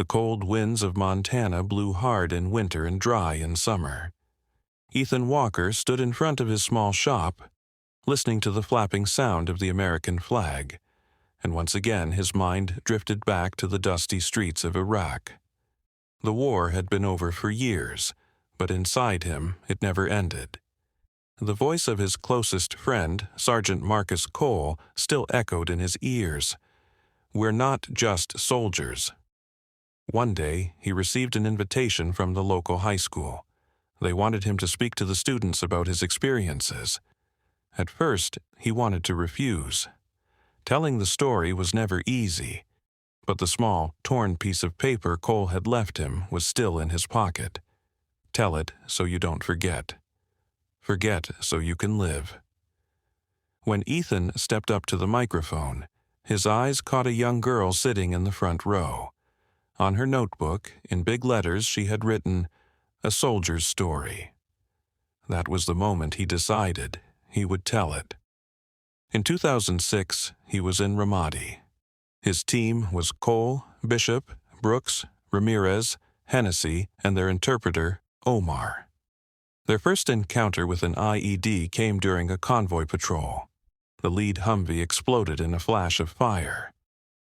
The cold winds of Montana blew hard in winter and dry in summer. Ethan Walker stood in front of his small shop, listening to the flapping sound of the American flag, and once again his mind drifted back to the dusty streets of Iraq. The war had been over for years, but inside him it never ended. The voice of his closest friend, Sergeant Marcus Cole, still echoed in his ears. "We're not just soldiers." One day, he received an invitation from the local high school. They wanted him to speak to the students about his experiences. At first, he wanted to refuse. Telling the story was never easy, but the small, torn piece of paper Cole had left him was still in his pocket. Tell it so you don't forget. Forget so you can live. When Ethan stepped up to the microphone, his eyes caught a young girl sitting in the front row. On her notebook, in big letters, she had written, "A Soldier's Story." That was the moment he decided he would tell it. In 2006, he was in Ramadi. His team was Cole, Bishop, Brooks, Ramirez, Hennessy, and their interpreter, Omar. Their first encounter with an IED came during a convoy patrol. The lead Humvee exploded in a flash of fire.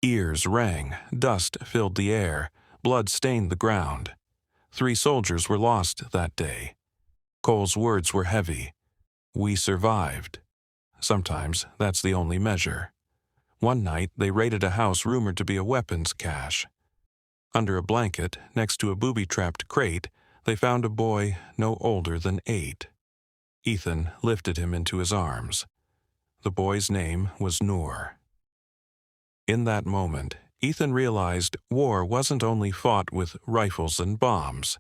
Ears rang, dust filled the air, blood stained the ground. 3 soldiers were lost that day. Cole's words were heavy. "We survived." Sometimes that's the only measure. One night, they raided a house rumored to be a weapons cache. Under a blanket, next to a booby-trapped crate, they found a boy no older than 8. Ethan lifted him into his arms. The boy's name was Noor. In that moment, Ethan realized war wasn't only fought with rifles and bombs.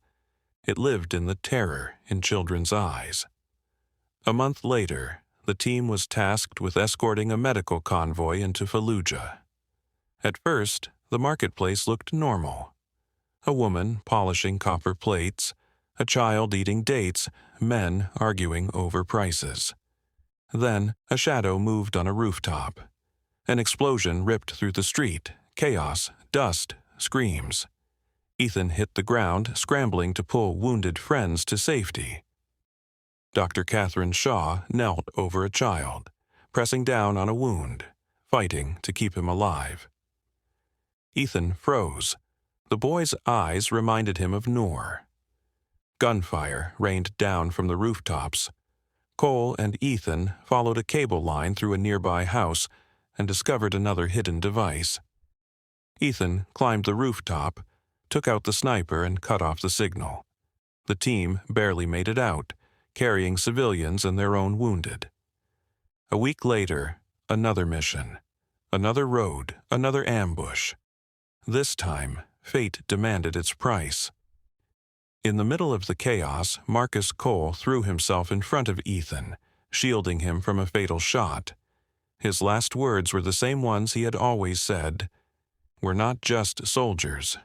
It lived in the terror in children's eyes. A month later, the team was tasked with escorting a medical convoy into Fallujah. At first, the marketplace looked normal. A woman polishing copper plates, a child eating dates, men arguing over prices. Then, a shadow moved on a rooftop. An explosion ripped through the street, chaos, dust, screams. Ethan hit the ground, scrambling to pull wounded friends to safety. Dr. Catherine Shaw knelt over a child, pressing down on a wound, fighting to keep him alive. Ethan froze. The boy's eyes reminded him of Noor. Gunfire rained down from the rooftops. Cole and Ethan followed a cable line through a nearby house and discovered another hidden device. Ethan climbed the rooftop, took out the sniper, and cut off the signal. The team barely made it out, carrying civilians and their own wounded. A week later, another mission, another road, another ambush. This time, fate demanded its price. In the middle of the chaos, Marcus Cole threw himself in front of Ethan, shielding him from a fatal shot. His last words were the same ones he had always said, "We're not just soldiers."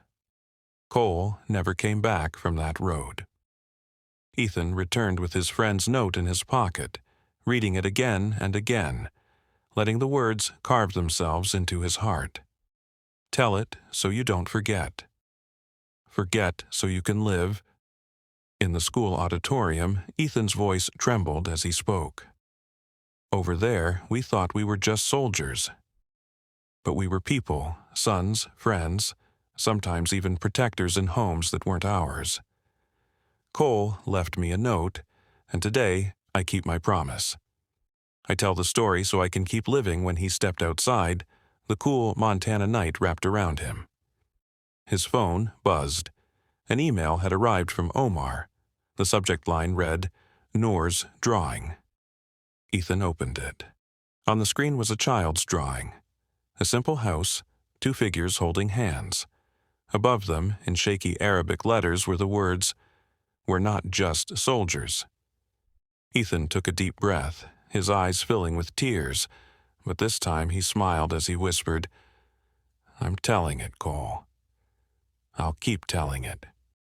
Cole never came back from that road. Ethan returned with his friend's note in his pocket, reading it again and again, letting the words carve themselves into his heart. Tell it so you don't forget. Forget so you can live. In the school auditorium, Ethan's voice trembled as he spoke. Over there, we thought we were just soldiers. But we were people, sons, friends, sometimes even protectors in homes that weren't ours. Cole left me a note, and today I keep my promise. I tell the story so I can keep living when he stepped outside, the cool Montana night wrapped around him. His phone buzzed. An email had arrived from Omar. The subject line read, "Noor's drawing." Ethan opened it. On the screen was a child's drawing. A simple house, 2 figures holding hands. Above them, in shaky Arabic letters, were the words, "We're not just soldiers." Ethan took a deep breath, his eyes filling with tears, but this time he smiled as he whispered, "I'm telling it, Cole. I'll keep telling it."